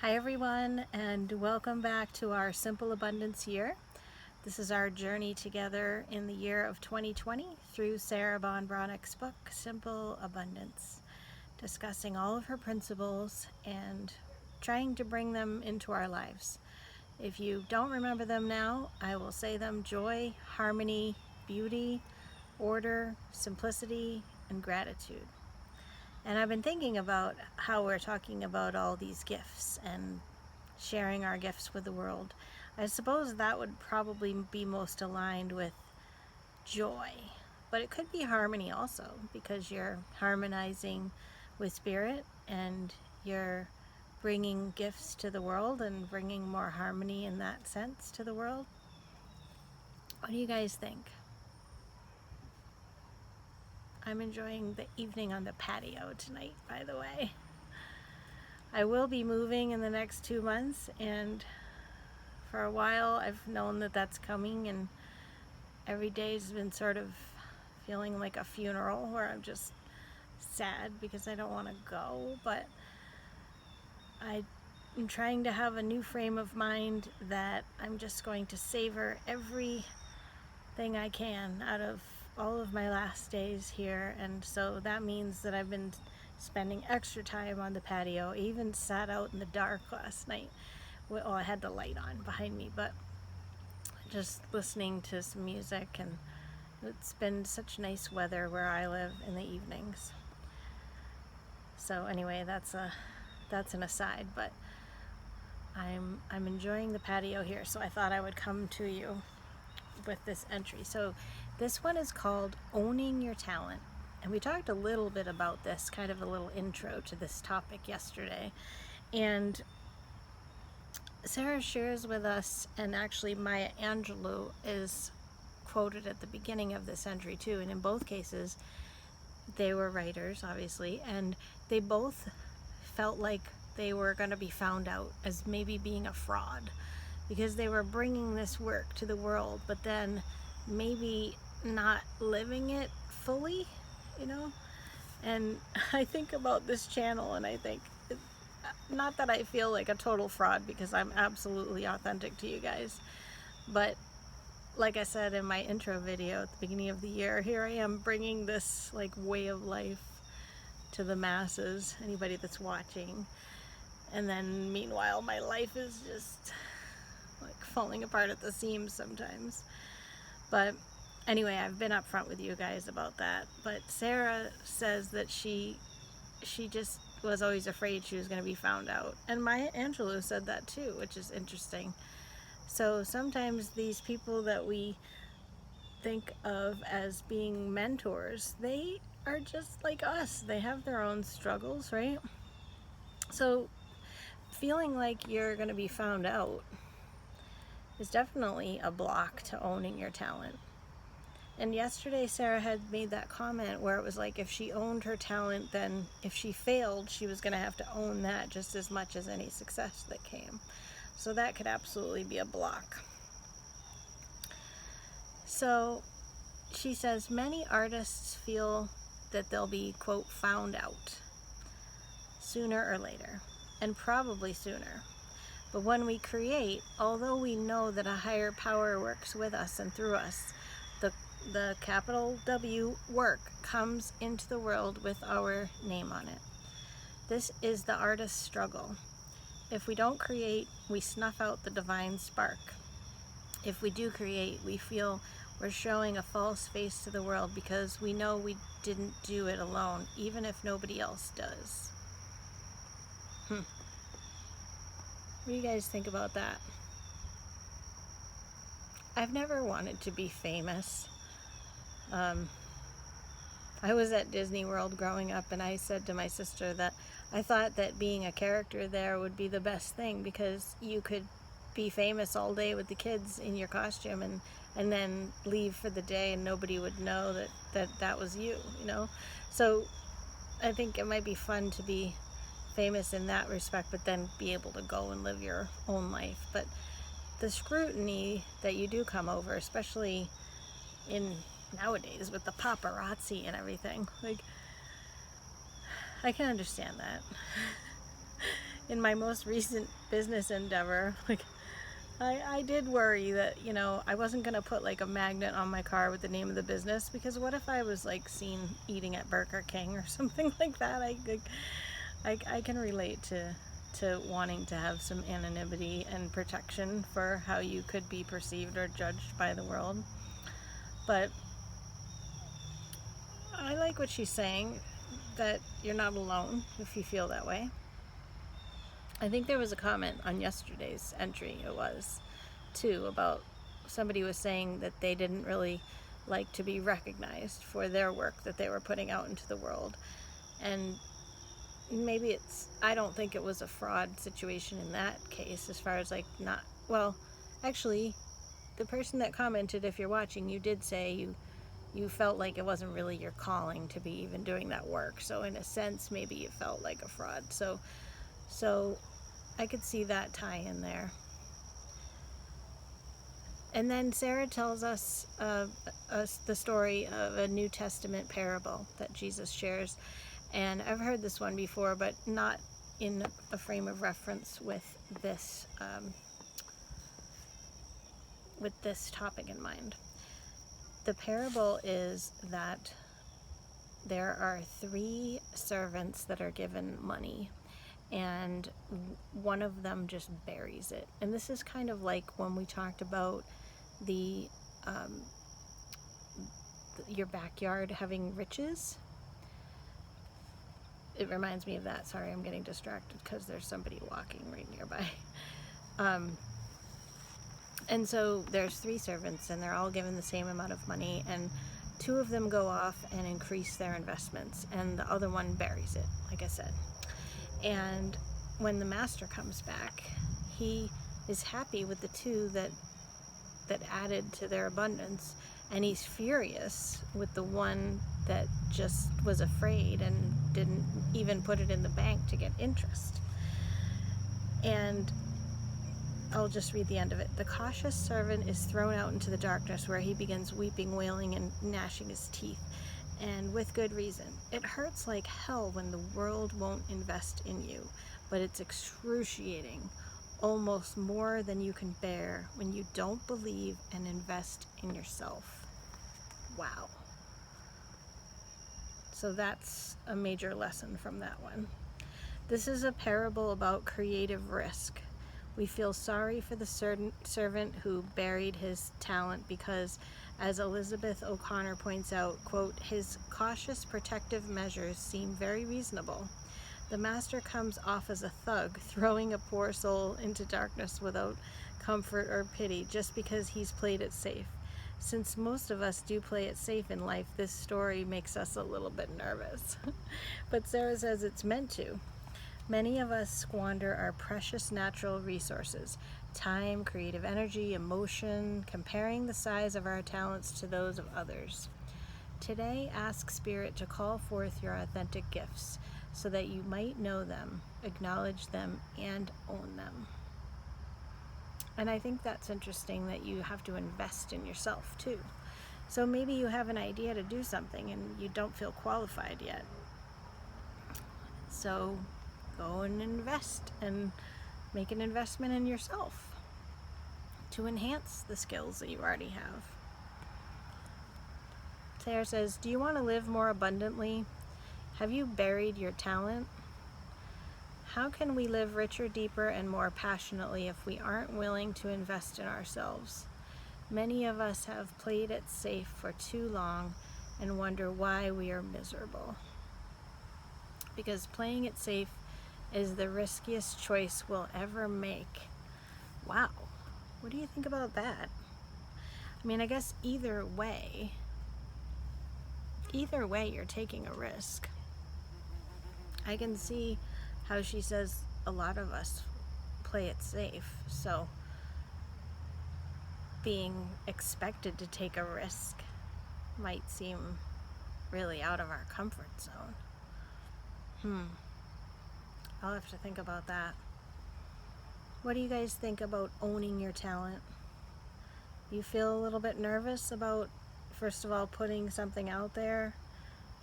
Hi everyone, and welcome back to our Simple Abundance year. This is our journey together in the year of 2020 through Sarah Ban Beathnach's book, Simple Abundance, discussing all of her principles and trying to bring them into our lives. If you don't remember them now, I will say them: joy, harmony, beauty, order, simplicity, and gratitude. And I've been thinking about how we're talking about all these gifts and sharing our gifts with the world. I suppose that would probably be most aligned with joy, but it could be harmony also, because you're harmonizing with spirit and you're bringing gifts to the world and bringing more harmony in that sense to the world. What do you guys think? I'm enjoying the evening on the patio tonight, by the way. I will be moving in the next 2 months, and for a while I've known that that's coming, and every day's been sort of feeling like a funeral where I'm just sad because I don't want to go, but I'm trying to have a new frame of mind that I'm just going to savor everything I can out of all of my last days here. And so that means that I've been spending extra time on the patio. I even sat out in the dark last night. Well, I had the light on behind me, but just listening to some music, and it's been such nice weather where I live in the evenings. So anyway, that's an aside, but I'm enjoying the patio here, so I thought I would come to you with this entry. So this one is called Owning Your Talent. And we talked a little bit about this, kind of a little intro to this topic yesterday. And Sarah shares with us, and actually Maya Angelou is quoted at the beginning of this entry too, and in both cases they were writers, obviously, and they both felt like they were going to be found out as maybe being a fraud because they were bringing this work to the world, but then maybe not living it fully, And I think about this channel and I think, not that I feel like a total fraud because I'm absolutely authentic to you guys, but like I said in my intro video at the beginning of the year, here I am bringing this like way of life to the masses, anybody that's watching, and then meanwhile my life is just like falling apart at the seams sometimes. But anyway, I've been upfront with you guys about that. But Sarah says that she just was always afraid she was going to be found out, and Maya Angelou said that too, which is interesting. So sometimes these people that we think of as being mentors, they are just like us. They have their own struggles, right? So feeling like you're going to be found out is definitely a block to owning your talent. And yesterday Sarah had made that comment where it was like if she owned her talent, then if she failed, she was going to have to own that just as much as any success that came. So that could absolutely be a block. So she says many artists feel that they'll be, quote, found out sooner or later, and probably sooner. But when we create, although we know that a higher power works with us and through us, the capital W work comes into the world with our name on it. This is the artist's struggle. If we don't create, we snuff out the divine spark. If we do create, we feel we're showing a false face to the world because we know we didn't do it alone, even if nobody else does. What do you guys think about that? I've never wanted to be famous. I was at Disney World growing up, and I said to my sister that I thought that being a character there would be the best thing because you could be famous all day with the kids in your costume and then leave for the day and nobody would know that was you, So I think it might be fun to be famous in that respect, but then be able to go and live your own life. But the scrutiny that you do come over, especially in nowadays with the paparazzi and everything, like, I can understand that. in my most recent business endeavor, like I did worry that, you know, I wasn't going to put like a magnet on my car with the name of the business, because what if I was like seen eating at Burger King or something like that? I can relate to wanting to have some anonymity and protection for how you could be perceived or judged by the world. But I like what she's saying, that you're not alone if you feel that way. I think there was a comment on yesterday's entry, it was, too, about somebody was saying that they didn't really like to be recognized for their work that they were putting out into the world. And maybe it's, I don't think it was a fraud situation in that case, as far as like not, well, actually, the person that commented, if you're watching, you did say you felt like it wasn't really your calling to be even doing that work. So in a sense, maybe you felt like a fraud. So I could see that tie in there. And then Sarah tells us the story of a New Testament parable that Jesus shares. And I've heard this one before, but not in a frame of reference with this topic in mind. The parable is that there are 3 servants that are given money, and one of them just buries it. And this is kind of like when we talked about your backyard having riches. It reminds me of that. Sorry, I'm getting distracted because there's somebody walking right nearby. And so there's 3 servants, and they're all given the same amount of money, and 2 of them go off and increase their investments, and the other one buries it, like I said. And when the master comes back, he is happy with the 2 that added to their abundance, and he's furious with the one that just was afraid and didn't even put it in the bank to get interest. And I'll just read the end of it. The cautious servant is thrown out into the darkness, where he begins weeping, wailing, and gnashing his teeth, and with good reason. It hurts like hell when the world won't invest in you, but it's excruciating, almost more than you can bear, when you don't believe and invest in yourself. Wow. So that's a major lesson from that one. This is a parable about creative risk. We feel sorry for the servant who buried his talent because, as Elizabeth O'Connor points out, quote, his cautious protective measures seem very reasonable. The master comes off as a thug, throwing a poor soul into darkness without comfort or pity just because he's played it safe. Since most of us do play it safe in life, this story makes us a little bit nervous. But Sarah says it's meant to. Many of us squander our precious natural resources, time, creative energy, emotion, comparing the size of our talents to those of others. Today, ask Spirit to call forth your authentic gifts so that you might know them, acknowledge them, and own them. And I think that's interesting, that you have to invest in yourself too. So maybe you have an idea to do something and you don't feel qualified yet. So go and invest and make an investment in yourself to enhance the skills that you already have. Sarah says, do you want to live more abundantly? Have you buried your talent? How can we live richer, deeper, and more passionately if we aren't willing to invest in ourselves? Many of us have played it safe for too long and wonder why we are miserable. Because playing it safe is the riskiest choice we'll ever make. Wow. What do you think about that? I mean, I guess either way, you're taking a risk. I can see how she says a lot of us play it safe, so being expected to take a risk might seem really out of our comfort zone. I'll have to think about that. What do you guys think about owning your talent? You feel a little bit nervous about, first of all, putting something out there,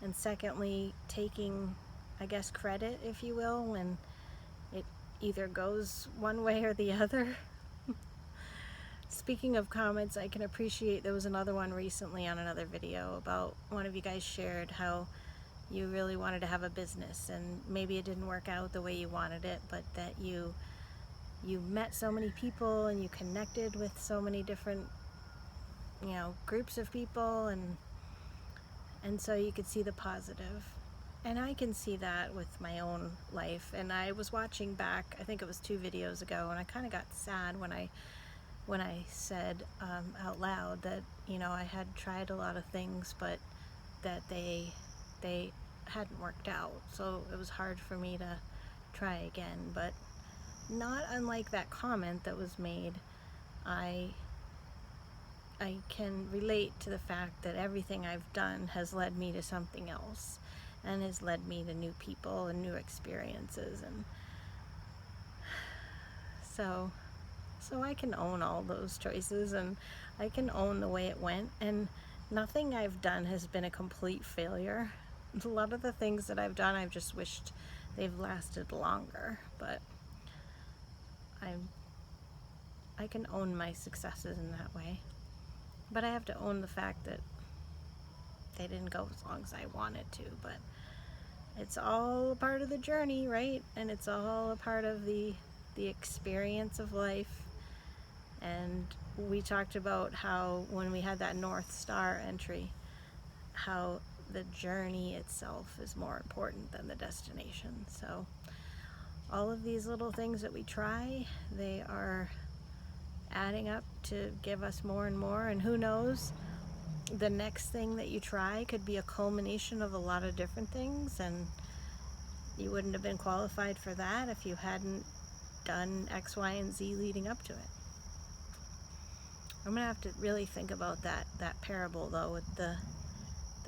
and secondly, taking, I guess, credit, if you will, when either goes one way or the other. Speaking of comments, I can appreciate, there was another one recently on another video about one of you guys shared how you really wanted to have a business and maybe it didn't work out the way you wanted it, but that you met so many people and you connected with so many different, you know, groups of people, and so you could see the positive. And I can see that with my own life. And I was watching back, I think it was 2 videos ago, and I kind of got sad when I said out loud that, you know, I had tried a lot of things, but that they hadn't worked out. So it was hard for me to try again. But not unlike that comment that was made, I can relate to the fact that everything I've done has led me to something else and has led me to new people and new experiences, and so I can own all those choices and I can own the way it went, and nothing I've done has been a complete failure. A lot of the things that I've done, I've just wished they've lasted longer, but I can own my successes in that way. But I have to own the fact that they didn't go as long as I wanted to, but it's all a part of the journey, right? And it's all a part of the experience of life. And we talked about how when we had that North Star entry, how the journey itself is more important than the destination. So all of these little things that we try, they are adding up to give us more and more, and who knows, the next thing that you try could be a culmination of a lot of different things, and you wouldn't have been qualified for that if you hadn't done X, Y, and Z leading up to it. I'm gonna have to really think about that parable though, with the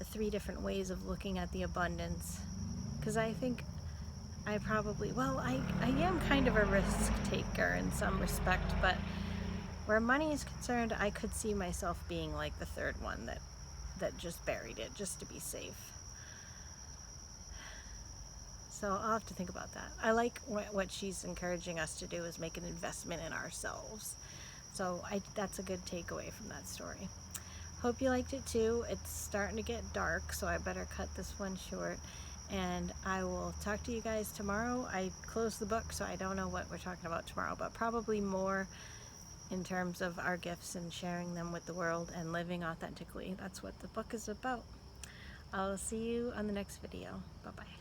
3 different ways of looking at the abundance, because I think I probably, well, I am kind of a risk taker in some respect, but where money is concerned, I could see myself being like the 3rd one that just buried it just to be safe. So I'll have to think about that. I like what she's encouraging us to do, is make an investment in ourselves. So that's a good takeaway from that story. Hope you liked it too. It's starting to get dark, so I better cut this one short. And I will talk to you guys tomorrow. I closed the book, so I don't know what we're talking about tomorrow, but probably more in terms of our gifts and sharing them with the world and living authentically. That's what the book is about. I'll see you on the next video. Bye-bye.